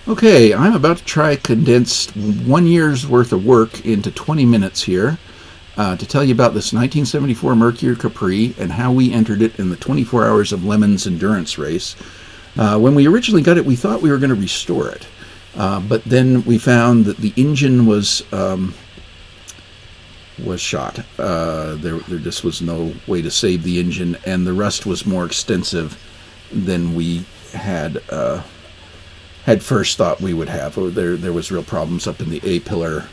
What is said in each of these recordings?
Okay, I'm about to try condensed 1 year's worth of work into 20 minutes here to tell you about this 1974 Mercury Capri and how we entered it in the 24 Hours of Lemons endurance race. When we originally got it, we thought we were going to restore it, but then we found that the engine was shot. There just was no way to save the engine, and the rust was more extensive than we had first thought we would have. There was real problems up in the A pillar,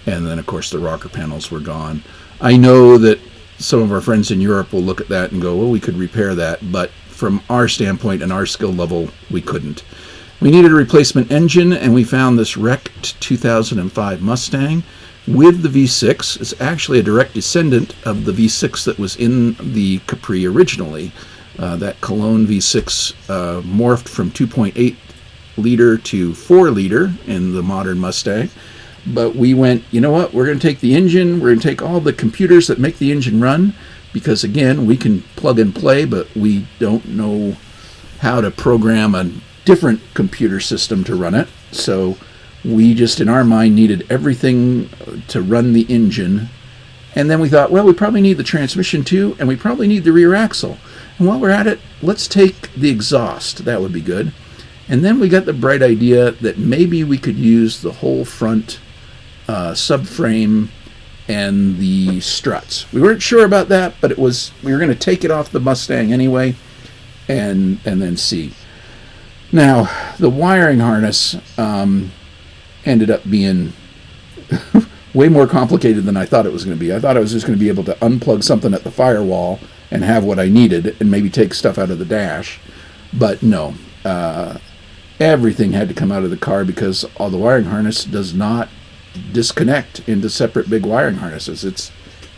and then of course the rocker panels were gone. I know that some of our friends in Europe will look at that and go, well, we could repair that, but from our standpoint and our skill level, we couldn't. We needed a replacement engine, and we found this wrecked 2005 Mustang with the V6. It's actually a direct descendant of the V6 that was in the Capri originally. That Cologne V6 morphed from 2.8 liter to 4 liter in the modern Mustang. But we went, you know what, we're going to take the engine, we're going to take all the computers that make the engine run, because again, we can plug and play, but we don't know how to program a different computer system to run it. So we just, in our mind, needed everything to run the engine. And then we thought, well, we probably need the transmission too, and we probably need the rear axle. And while we're at it, let's take the exhaust. That would be good. And then we got the bright idea that maybe we could use the whole front subframe and the struts. We weren't sure about that, but we were going to take it off the Mustang anyway, and then see. Now, the wiring harness ended up being way more complicated than I thought it was going to be. I thought I was just going to be able to unplug something at the firewall and have what I needed and maybe take stuff out of the dash. But no, everything had to come out of the car because all the wiring harness does not disconnect into separate big wiring harnesses.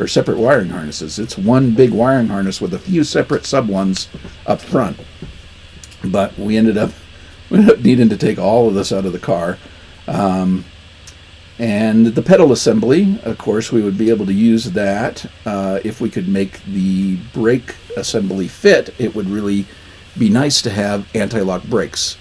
Separate wiring harnesses. It's one big wiring harness with a few separate sub ones up front. But we ended up needing to take all of this out of the car. And the pedal assembly, of course, we would be able to use that. If we could make the brake assembly fit, it would really be nice to have anti-lock brakes.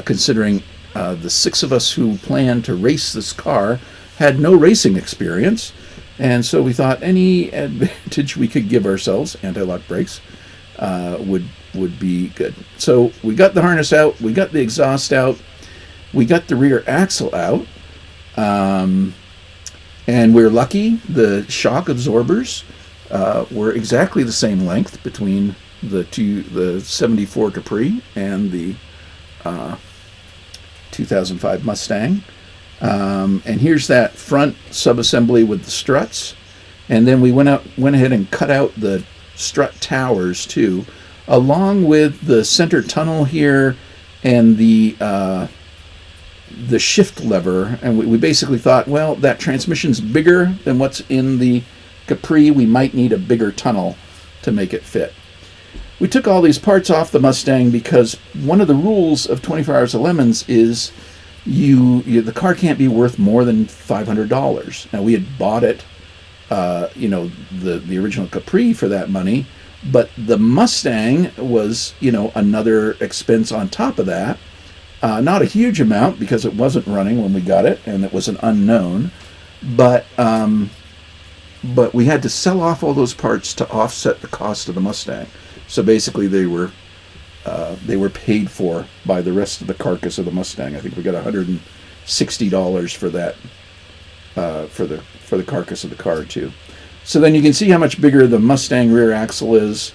Considering the 6 of us who planned to race this car had no racing experience, and so we thought any advantage we could give ourselves, anti-lock brakes, would be good. So we got the harness out, we got the exhaust out, we got the rear axle out, and we're lucky the shock absorbers were exactly the same length between the 74 Capri and the 2005 Mustang. And here's that front subassembly with the struts. And then we went ahead and cut out the strut towers too, along with the center tunnel here and the shift lever. And we basically thought, well, that transmission's bigger than what's in the Capri. We might need a bigger tunnel to make it fit. We took all these parts off the Mustang because one of the rules of 24 Hours of Lemons is the car can't be worth more than $500. Now, we had bought it, the original Capri for that money, but the Mustang was, another expense on top of that. Not a huge amount because it wasn't running when we got it, and it was an unknown, but we had to sell off all those parts to offset the cost of the Mustang. So basically, they were paid for by the rest of the carcass of the Mustang. I think we got $160 for that, for the carcass of the car too. So then you can see how much bigger the Mustang rear axle is.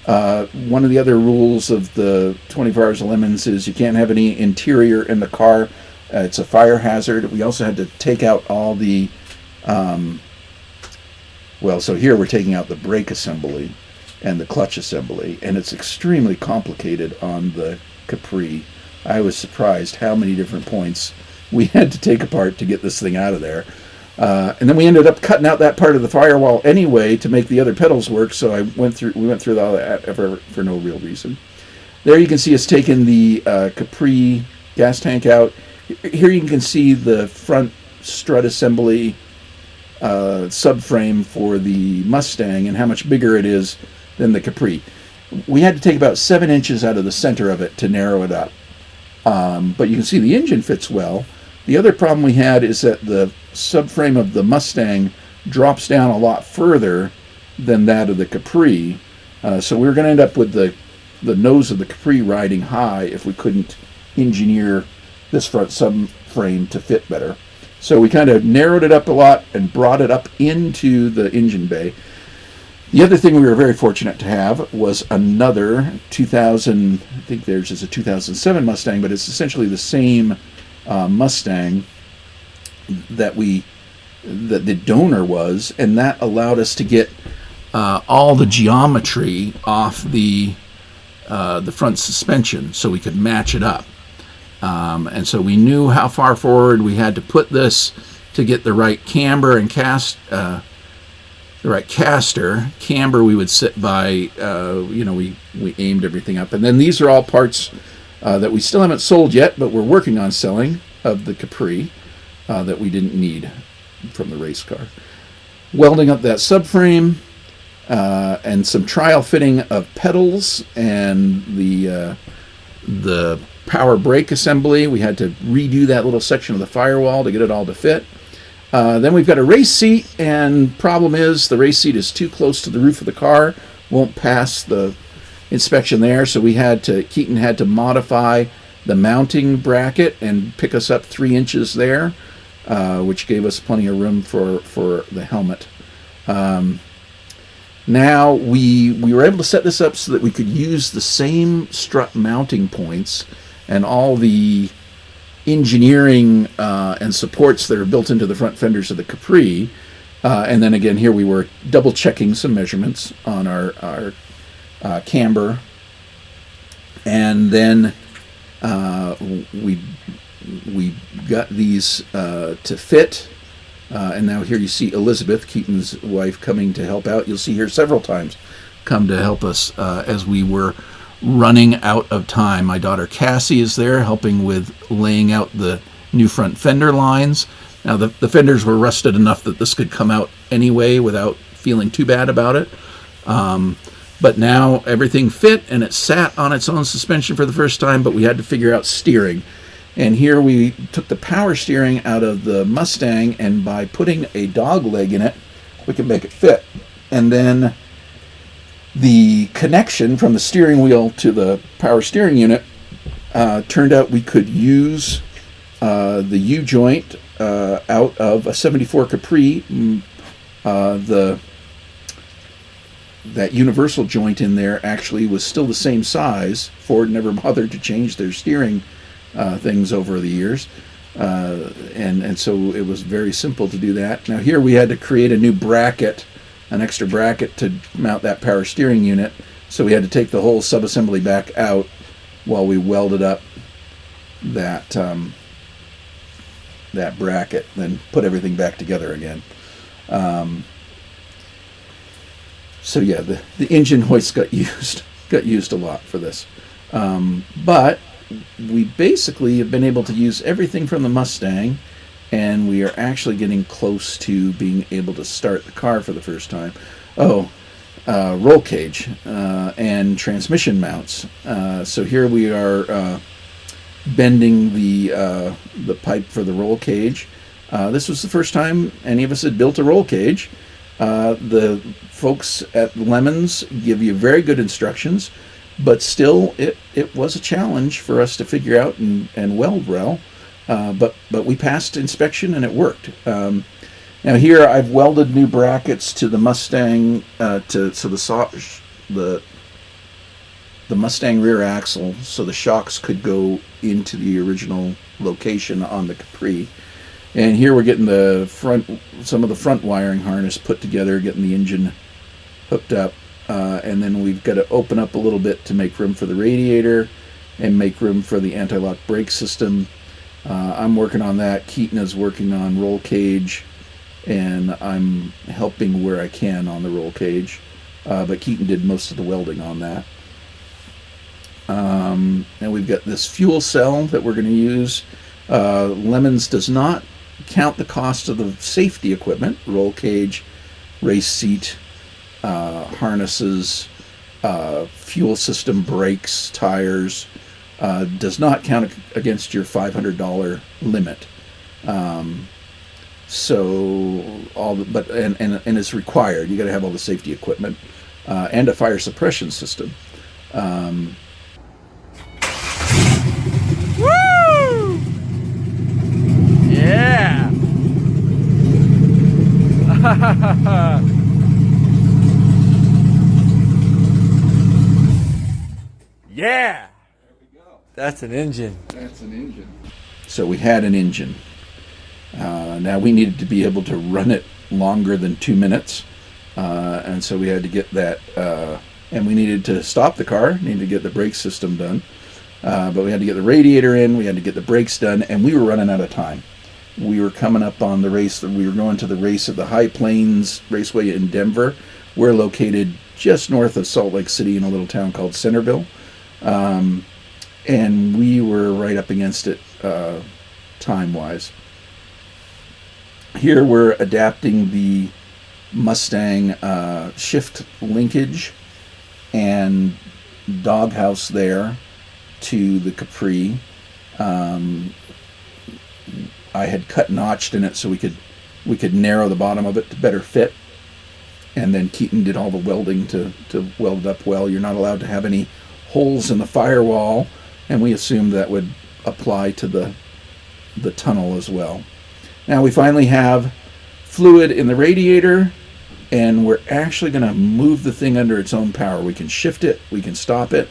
One of the other rules of the 24 Hours of Lemons is you can't have any interior in the car. It's a fire hazard. We also had to take out all the, so here we're taking out the brake assembly and the clutch assembly, and it's extremely complicated on the Capri. I was surprised how many different points we had to take apart to get this thing out of there. And then we ended up cutting out that part of the firewall anyway to make the other pedals work, so we went through all that for no real reason. There you can see us taking the Capri gas tank out. Here you can see the front strut assembly subframe for the Mustang and how much bigger it is than the Capri. We had to take about 7 inches out of the center of it to narrow it up. But you can see the engine fits well. The other problem we had is that the subframe of the Mustang drops down a lot further than that of the Capri. So we were going to end up with the nose of the Capri riding high if we couldn't engineer this front subframe to fit better. So we kind of narrowed it up a lot and brought it up into the engine bay. The other thing we were very fortunate to have was another 2000, I think theirs is a 2007 Mustang, but it's essentially the same Mustang that the donor was, and that allowed us to get all the geometry off the front suspension so we could match it up. And so we knew how far forward we had to put this to get the right camber and the right caster. Camber we would sit by, we aimed everything up. And then these are all parts that we still haven't sold yet, but we're working on selling of the Capri that we didn't need from the race car. Welding up that subframe and some trial fitting of pedals and the power brake assembly. We had to redo that little section of the firewall to get it all to fit. Then we've got a race seat, and problem is the race seat is too close to the roof of the car, won't pass the inspection there, so Keaton had to modify the mounting bracket and pick us up 3 inches there, which gave us plenty of room for the helmet. Now we were able to set this up so that we could use the same strut mounting points and all the engineering and supports that are built into the front fenders of the Capri. And then again, here we were double checking some measurements on our camber. And then we got these to fit. And now here you see Elizabeth, Keaton's wife, coming to help out. You'll see her several times come to help us as we were running out of time. My daughter Cassi is there helping with laying out the new front fender lines. Now the fenders were rusted enough that this could come out anyway without feeling too bad about it. But now everything fit, and it sat on its own suspension for the first time, but we had to figure out steering. And here we took the power steering out of the Mustang, and by putting a dog leg in it, we could make it fit. And then the connection from the steering wheel to the power steering unit turned out we could use the U-joint out of a 74 Capri. That universal joint in there actually was still the same size. Ford never bothered to change their steering things over the years, and so it was very simple to do that. Now here we had to create a new bracket, an extra bracket to mount that power steering unit, so we had to take the whole subassembly back out while we welded up that that bracket, then put everything back together again. So yeah, the engine hoist got used a lot for this, but we basically have been able to use everything from the Mustang, and we are actually getting close to being able to start the car for the first time. Roll cage and transmission mounts. So here we are bending the pipe for the roll cage. This was the first time any of us had built a roll cage. The folks at Lemons give you very good instructions, but still it was a challenge for us to figure out and weld well, but we passed inspection and it worked. Now here I've welded new brackets to the Mustang the Mustang rear axle, so the shocks could go into the original location on the Capri. And here we're getting some of the front wiring harness put together, getting the engine hooked up, and then we've got to open up a little bit to make room for the radiator and make room for the anti-lock brake system. I'm working on that. Keaton is working on roll cage, and I'm helping where I can on the roll cage. But Keaton did most of the welding on that. And we've got this fuel cell that we're going to use. Lemons does not count the cost of the safety equipment: roll cage, race seat, harnesses, fuel system, brakes, tires. does not count against your $500 limit. So and it's required. You got to have all the safety equipment and a fire suppression system. Woo! Yeah! Yeah! That's an engine. That's an engine. So we had an engine. Now we needed to be able to run it longer than 2 minutes. And so we had to get that, and we needed to stop the car, needed to get the brake system done. But we had to get the radiator in, we had to get the brakes done, and we were running out of time. We were coming up on the race, we were going to the race at the High Plains Raceway in Denver. We're located just north of Salt Lake City in a little town called Centerville. And we were right up against it time-wise. Here we're adapting the Mustang shift linkage and doghouse there to the Capri. I had cut notched in it so we could narrow the bottom of it to better fit. And then Keaton did all the welding to weld it up well. You're not allowed to have any holes in the firewall, and we assumed that would apply to the tunnel as well. Now we finally have fluid in the radiator, and we're actually going to move the thing under its own power. We can shift it, we can stop it.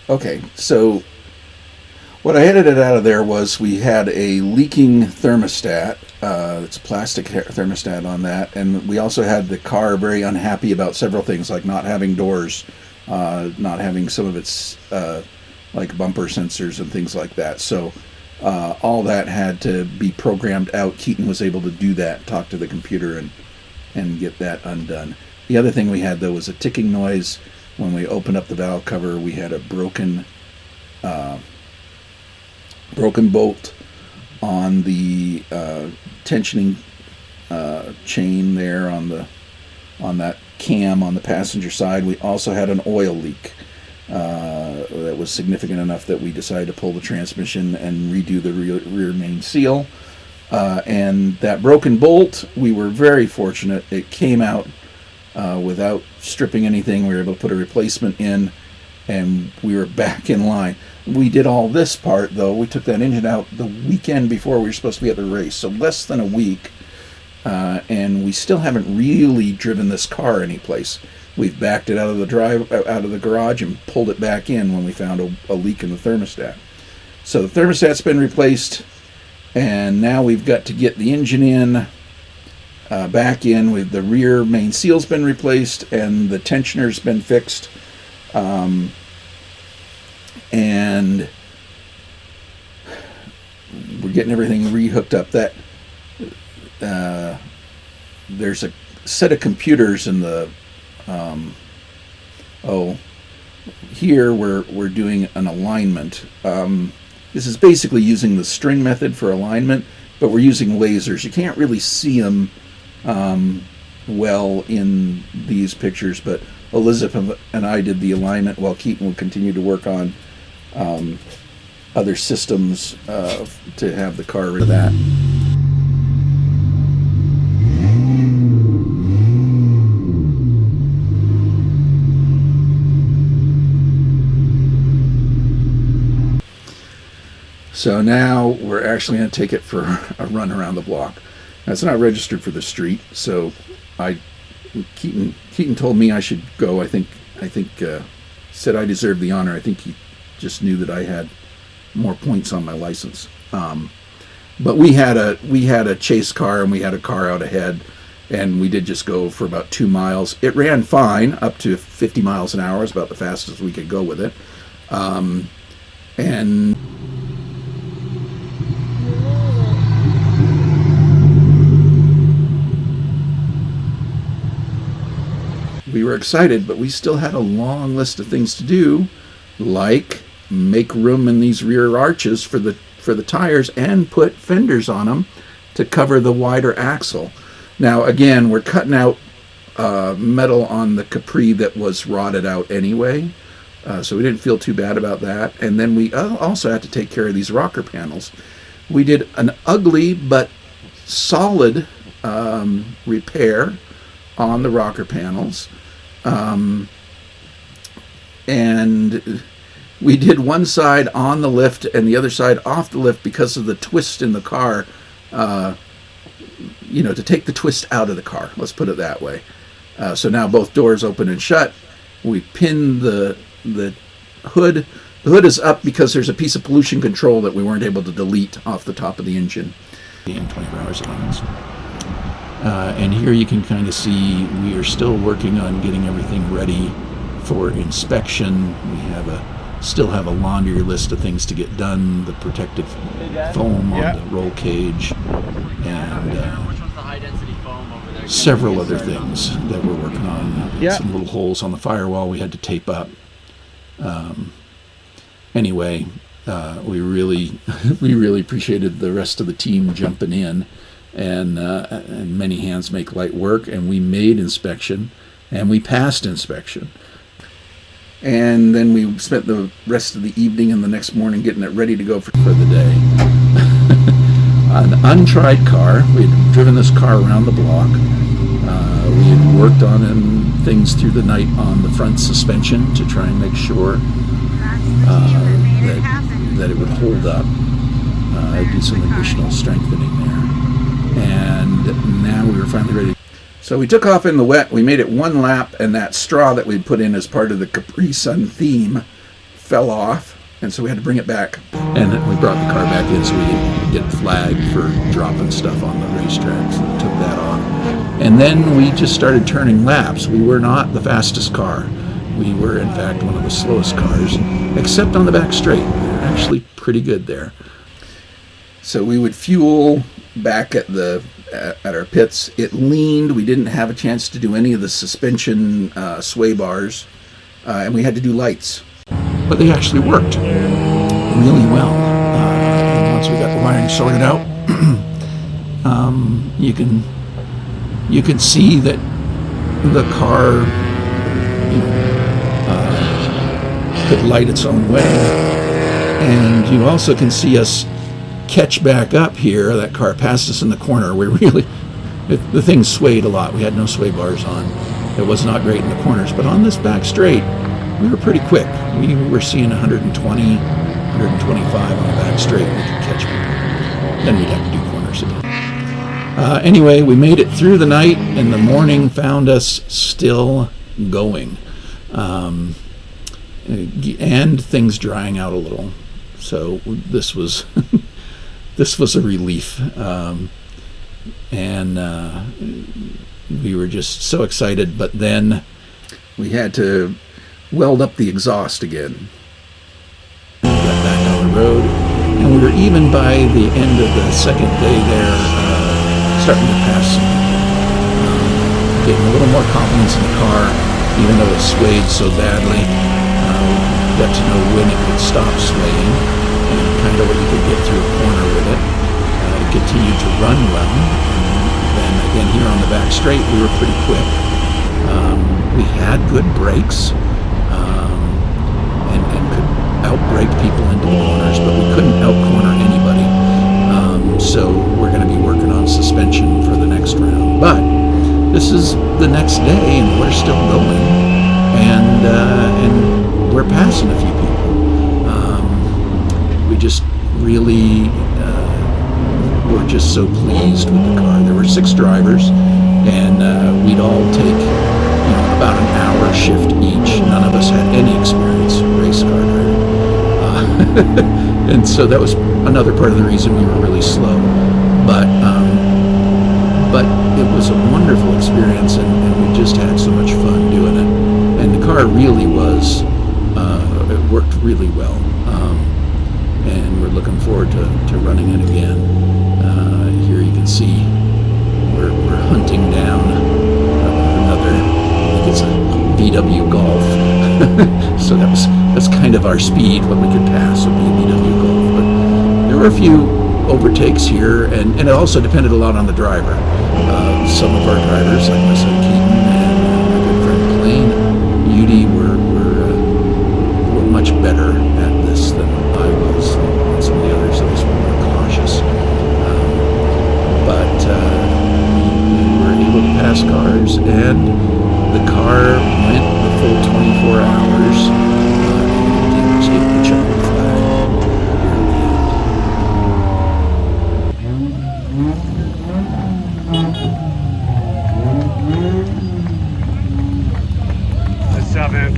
Okay, so what I edited out of there was we had a leaking thermostat. It's a plastic thermostat on that, and we also had the car very unhappy about several things, like not having doors, not having some of its like bumper sensors and things like that. So all that had to be programmed out. Keaton was able to do that, talk to the computer, and get that undone. The other thing we had, though, was a ticking noise. When we opened up the valve cover, we had a broken bolt on the tensioning chain there on that cam on the passenger side. We also had an oil leak that was significant enough that we decided to pull the transmission and redo the rear main seal. And that broken bolt, we were very fortunate. It came out without stripping anything. We were able to put a replacement in, and we were back in line. We did all this part, though. We took that engine out the weekend before we were supposed to be at the race, so less than a week, and we still haven't really driven this car anyplace. We've backed it out of the garage and pulled it back in when we found a leak in the thermostat. So the thermostat's been replaced, and now we've got to get the engine in, back in. With the rear main seal's been replaced and the tensioner's been fixed, and we're getting everything rehooked up. That there's a set of computers in the here we're doing an alignment. This is basically using the string method for alignment, but we're using lasers. You can't really see them well in these pictures, but Elizabeth and I did the alignment while Keaton will continue to work on other systems to have the car rid of that. So now we're actually going to take it for a run around the block. Now, it's not registered for the street, so Keaton told me I should go. I think said I deserved the honor. I think he just knew that I had more points on my license. But we had a chase car, and we had a car out ahead, and we did just go for about 2 miles. It ran fine up to 50 miles an hour. It's about the fastest we could go with it. And we were excited, but we still had a long list of things to do, like make room in these rear arches for the tires and put fenders on them to cover the wider axle. Now, again, we're cutting out metal on the Capri that was rotted out anyway, so we didn't feel too bad about that. And then we also had to take care of these rocker panels. We did an ugly but solid repair on the rocker panels. And we did one side on the lift and the other side off the lift because of the twist in the car, to take the twist out of the car, let's put it that way. So now both doors open and shut. We pinned the hood. The hood is up because there's a piece of pollution control that we weren't able to delete off the top of the engine. In 24 hours limits. And here you can kind of see we are still working on getting everything ready for inspection. We still have a laundry list of things to get done, the protective foam on the roll cage, and several other things that we're working on. Some little holes on the firewall we had to tape up. Anyway, we really appreciated the rest of the team jumping in, and many hands make light work, and we made inspection, and we passed inspection. And then we spent the rest of the evening and the next morning getting it ready to go for the day. An untried car. We had driven this car around the block. We had worked on things through the night on the front suspension to try and make sure that it would hold up. Do some additional strengthening there. And now we were finally ready. So we took off in the wet. We made it one lap, and that straw that we'd put in as part of the Capri Sun theme fell off, and so we had to bring it back. And we brought the car back in so we didn't get flagged for dropping stuff on the racetracks, and took that off. And then we just started turning laps. We were not the fastest car. We were, in fact, one of the slowest cars, except on the back straight. We were actually pretty good there. So we would fuel back at our pits. It leaned. We didn't have a chance to do any of the suspension sway bars, and we had to do lights. But they actually worked really well. And once we got the wiring sorted out, you can see that the car could light its own way, and you also can see us catch back up here. That car passed us in the corner. The thing swayed a lot. We had no sway bars on. It was not great in the corners, but on this back straight, we were pretty quick. We were seeing 120, 125 on the back straight. We could catch people. Then we'd have to do corners again. Anyway, we made it through the night, and the morning found us still going. And things drying out a little. So this was a relief, and we were just so excited. But then we had to weld up the exhaust again. We got back on the road, and we were even by the end of the second day there, starting to pass some people, getting a little more confidence in the car, even though it swayed so badly. Got to know when it would stop swaying, and kind of when you could get through a corner with it. It continued to run well. And again, here on the back straight, we were pretty quick. We had good brakes, and could outbrake people into the corners, but we couldn't outcorner anybody. So we're going to be working on suspension for the next round. But this is the next day, and we're still going, and we're passing a few people. We just really were just so pleased with the car. There were 6 drivers, and we'd all take about an hour shift each. None of us had any experience race car driving. And so that was another part of the reason we were really slow. But it was a wonderful experience, and we just had so much fun doing it. And the car really was, it worked really well. And we're looking forward to running it again. Here you can see we're hunting down another, I think it's a VW Golf. So that's kind of our speed, what we could pass would be a VW Golf. But there were a few overtakes here, and it also depended a lot on the driver. Some of our drivers, like my son Keaton and my good friend Clain Udy, were much better at this than I was, and some of the others at least were more cautious. But we were able to pass cars, and the car went the full 24 hours, and didn't take the checkered flag What's up, man?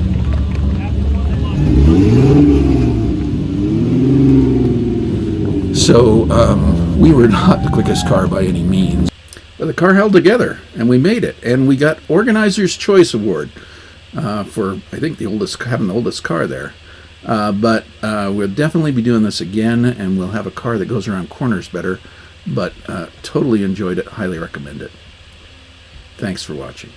So we were not the quickest car by any means, but the car held together, and we made it, and we got Organizer's Choice Award for, I think, having the oldest car there. But we'll definitely be doing this again, and we'll have a car that goes around corners better. But totally enjoyed it. Highly recommend it. Thanks for watching.